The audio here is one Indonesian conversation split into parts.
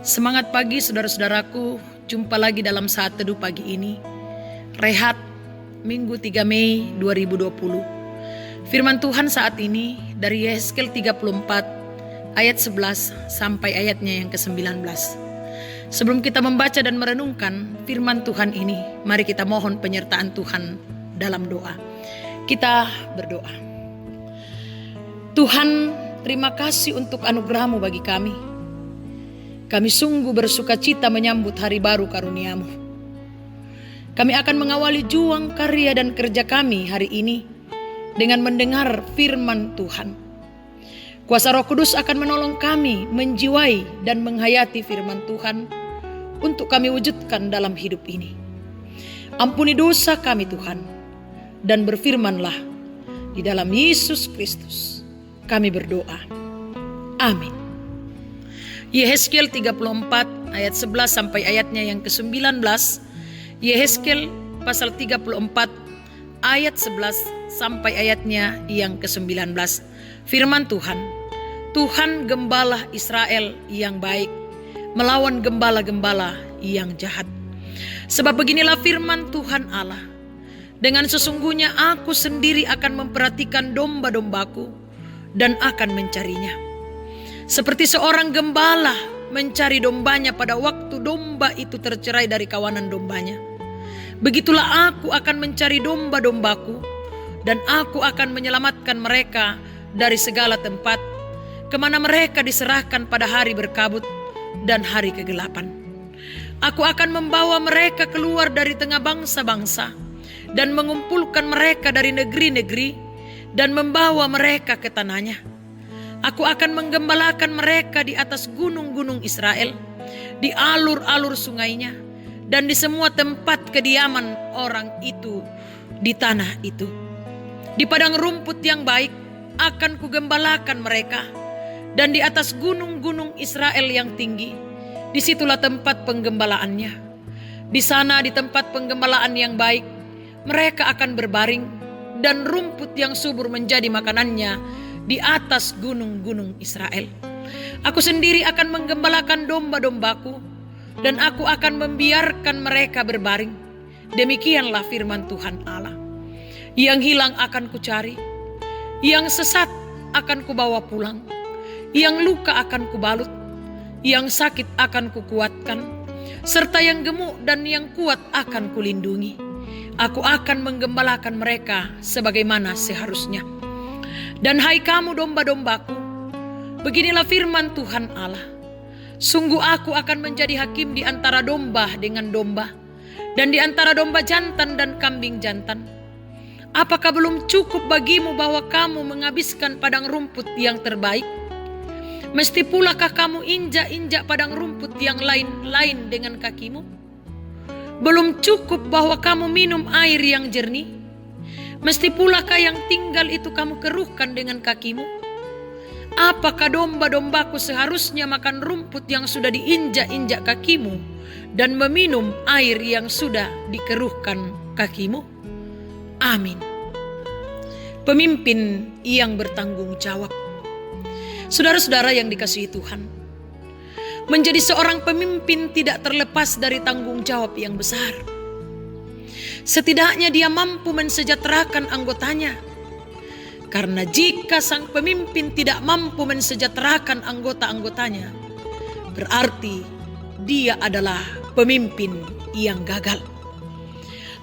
Semangat pagi saudara-saudaraku, jumpa lagi dalam saat teduh pagi ini. Rehat Minggu 3 Mei 2020. Firman Tuhan saat ini dari Yehezkiel 34 ayat 11 sampai ayatnya yang ke-19. Sebelum kita membaca dan merenungkan firman Tuhan ini, mari kita mohon penyertaan Tuhan dalam doa. Kita berdoa. Tuhan, terima kasih untuk anugerah-Mu bagi kami. Kami sungguh bersuka cita menyambut hari baru karunia-Mu. Kami akan mengawali juang karya dan kerja kami hari ini dengan mendengar firman Tuhan. Kuasa Roh Kudus akan menolong kami menjiwai dan menghayati firman Tuhan untuk kami wujudkan dalam hidup ini. Ampuni dosa kami Tuhan, dan berfirmanlah di dalam Yesus Kristus kami berdoa. Amin. Yehezkiel 34 ayat 11 sampai ayatnya yang ke-19. Yehezkiel pasal 34 ayat 11 sampai ayatnya yang ke-19. Firman Tuhan, Tuhan gembala Israel yang baik melawan gembala-gembala yang jahat. Sebab beginilah firman Tuhan Allah, dengan sesungguhnya aku sendiri akan memperhatikan domba-dombaku dan akan mencarinya. Seperti seorang gembala mencari dombanya pada waktu domba itu tercerai dari kawanan dombanya, begitulah aku akan mencari domba-dombaku, dan aku akan menyelamatkan mereka dari segala tempat kemana mereka diserahkan pada hari berkabut dan hari kegelapan. Aku akan membawa mereka keluar dari tengah bangsa-bangsa dan mengumpulkan mereka dari negeri-negeri dan membawa mereka ke tanahnya. Aku akan menggembalakan mereka di atas gunung-gunung Israel, di alur-alur sungainya, dan di semua tempat kediaman orang itu di tanah itu. Di padang rumput yang baik akan kugembalakan mereka, dan di atas gunung-gunung Israel yang tinggi, disitulah tempat penggembalaannya. Di sana, di tempat penggembalaan yang baik, mereka akan berbaring, dan rumput yang subur menjadi makanannya di atas gunung-gunung Israel. Aku sendiri akan menggembalakan domba-dombaku, dan aku akan membiarkan mereka berbaring. Demikianlah firman Tuhan Allah. Yang hilang akan kucari, yang sesat akan kubawa pulang, yang luka akan kubalut, yang sakit akan kukuatkan, serta yang gemuk dan yang kuat akan kulindungi. Aku akan menggembalakan mereka sebagaimana seharusnya. Dan hai kamu domba-dombaku, beginilah firman Tuhan Allah. Sungguh aku akan menjadi hakim di antara domba dengan domba, dan di antara domba jantan dan kambing jantan. Apakah belum cukup bagimu bahwa kamu menghabiskan padang rumput yang terbaik? Mesti pulakah kamu injak-injak padang rumput yang lain-lain dengan kakimu? Belum cukup bahwa kamu minum air yang jernih? Mesti pulakah yang tinggal itu kamu keruhkan dengan kakimu? Apakah domba-dombaku seharusnya makan rumput yang sudah diinjak-injak kakimu dan meminum air yang sudah dikeruhkan kakimu? Amin. Pemimpin yang bertanggung jawab. Saudara-saudara yang dikasihi Tuhan, menjadi seorang pemimpin tidak terlepas dari tanggung jawab yang besar. Setidaknya dia mampu mensejahterakan anggotanya. Karena jika sang pemimpin tidak mampu mensejahterakan anggota-anggotanya, berarti dia adalah pemimpin yang gagal.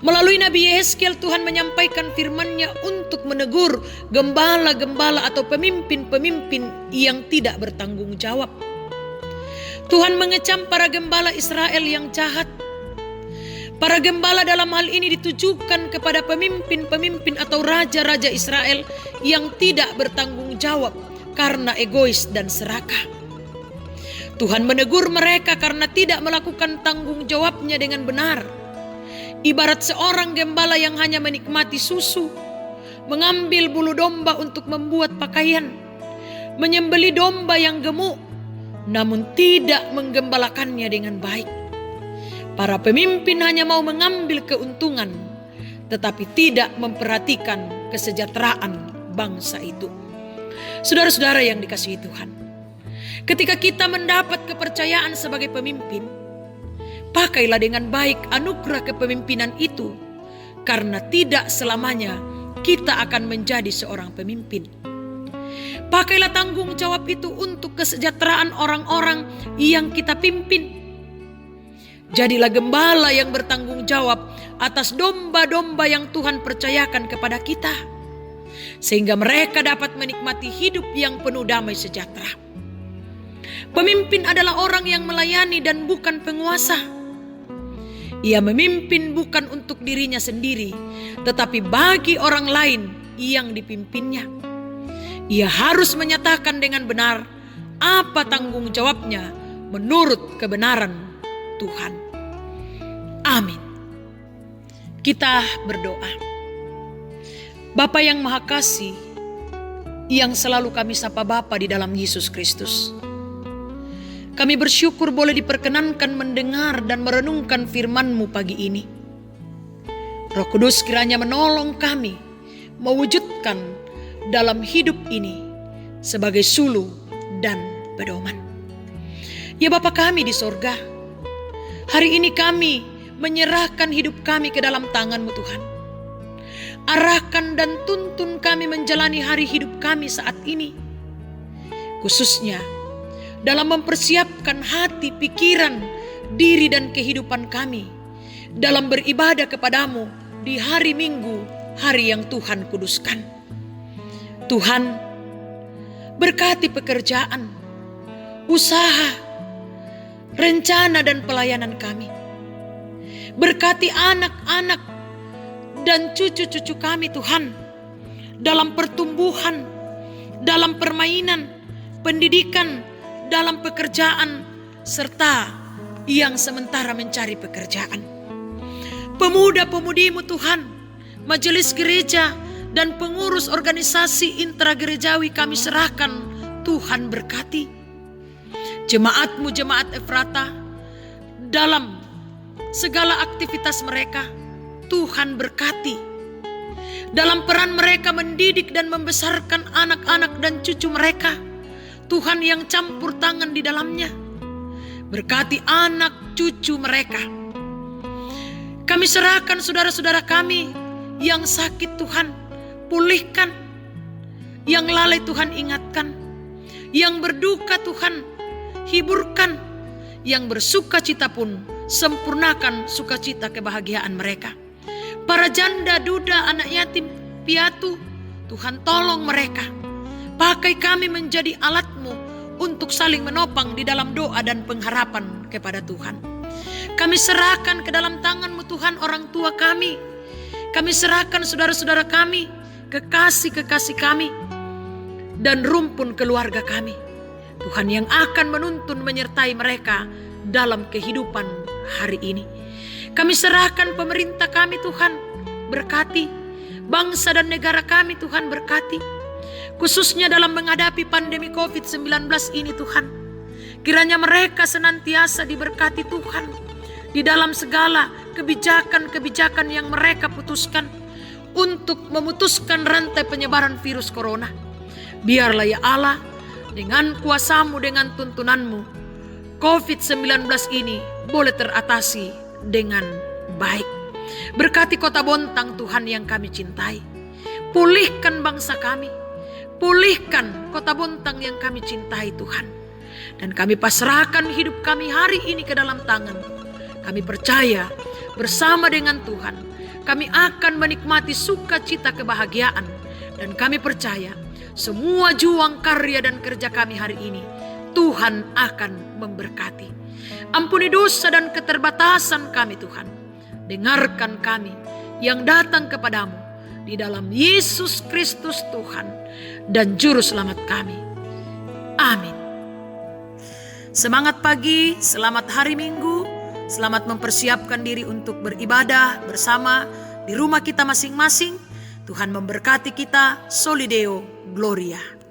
Melalui Nabi Yehezkiel, Tuhan menyampaikan firman-Nya untuk menegur gembala-gembala atau pemimpin-pemimpin yang tidak bertanggung jawab. Tuhan mengecam para gembala Israel yang jahat. Para gembala dalam hal ini ditujukan kepada pemimpin-pemimpin atau raja-raja Israel yang tidak bertanggung jawab karena egois dan serakah. Tuhan menegur mereka karena tidak melakukan tanggung jawabnya dengan benar. Ibarat seorang gembala yang hanya menikmati susu, mengambil bulu domba untuk membuat pakaian, menyembelih domba yang gemuk, namun tidak menggembalakannya dengan baik. Para pemimpin hanya mau mengambil keuntungan, tetapi tidak memperhatikan kesejahteraan bangsa itu. Saudara-saudara yang dikasihi Tuhan, Ketika kita mendapat kepercayaan sebagai pemimpin, pakailah dengan baik anugerah kepemimpinan itu, karena tidak selamanya kita akan menjadi seorang pemimpin. Pakailah tanggung jawab itu untuk kesejahteraan orang-orang yang kita pimpin. Jadilah gembala yang bertanggung jawab atas domba-domba yang Tuhan percayakan kepada kita, sehingga mereka dapat menikmati hidup yang penuh damai sejahtera. Pemimpin adalah orang yang melayani dan bukan penguasa. Ia memimpin bukan untuk dirinya sendiri, tetapi bagi orang lain yang dipimpinnya. Ia harus menyatakan dengan benar apa tanggung jawabnya menurut kebenaran Tuhan. Amin. Kita berdoa. Bapa yang Maha Kasih, yang selalu kami sapa Bapa di dalam Yesus Kristus, kami bersyukur boleh diperkenankan mendengar dan merenungkan firman-Mu pagi ini. Roh Kudus kiranya menolong kami mewujudkan dalam hidup ini sebagai sulu dan pedoman. Ya Bapa kami di sorga, hari ini kami menyerahkan hidup kami ke dalam tangan-Mu Tuhan. Arahkan dan tuntun kami menjalani hari hidup kami saat ini, khususnya dalam mempersiapkan hati, pikiran, diri dan kehidupan kami dalam beribadah kepadamu di hari Minggu, hari yang Tuhan kuduskan. Tuhan, berkati pekerjaan, usaha, rencana dan pelayanan kami. Berkati anak-anak dan cucu-cucu kami Tuhan, dalam pertumbuhan, dalam permainan, pendidikan, dalam pekerjaan, serta yang sementara mencari pekerjaan. Pemuda-pemudimu Tuhan, majelis gereja dan pengurus organisasi intragerejawi kami serahkan, Tuhan berkati. Jemaat-Mu, jemaat Efrata, dalam segala aktivitas mereka, Tuhan berkati. Dalam peran mereka mendidik dan membesarkan anak-anak dan cucu mereka, Tuhan yang campur tangan di dalamnya. Berkati anak cucu mereka. Kami serahkan saudara-saudara kami yang sakit Tuhan, pulihkan. Yang lalai Tuhan ingatkan. Yang berduka Tuhan hiburkan. Yang bersuka cita pun sempurnakan sukacita kebahagiaan mereka. Para janda, duda, anak yatim, piatu, Tuhan tolong mereka. Pakai kami menjadi alat-Mu untuk saling menopang di dalam doa dan pengharapan kepada Tuhan. Kami serahkan ke dalam tangan-Mu Tuhan orang tua kami. Kami serahkan saudara-saudara kami, kekasih-kekasih kami, dan rumpun keluarga kami. Tuhan yang akan menuntun menyertai mereka dalam kehidupan hari ini. Kami serahkan pemerintah kami Tuhan, berkati. Bangsa dan negara kami Tuhan berkati. Khususnya dalam menghadapi pandemi COVID-19 ini Tuhan. Kiranya mereka senantiasa diberkati Tuhan di dalam segala kebijakan-kebijakan yang mereka putuskan untuk memutuskan rantai penyebaran virus corona. Biarlah ya Allah, dengan kuasa-Mu, dengan tuntunan-Mu, COVID-19 ini boleh teratasi dengan baik. Berkati kota Bontang Tuhan yang kami cintai. Pulihkan bangsa kami. Pulihkan kota Bontang yang kami cintai Tuhan. Dan kami pasrahkan hidup kami hari ini ke dalam tangan. Kami percaya bersama dengan Tuhan kami akan menikmati sukacita kebahagiaan. Dan kami percaya semua juang karya dan kerja kami hari ini Tuhan akan memberkati. Ampuni dosa dan keterbatasan kami Tuhan. Dengarkan kami yang datang kepadamu di dalam Yesus Kristus Tuhan dan Juru Selamat kami. Amin. Semangat pagi, selamat hari Minggu, selamat mempersiapkan diri untuk beribadah bersama di rumah kita masing-masing. Tuhan memberkati kita. Solideo Gloria.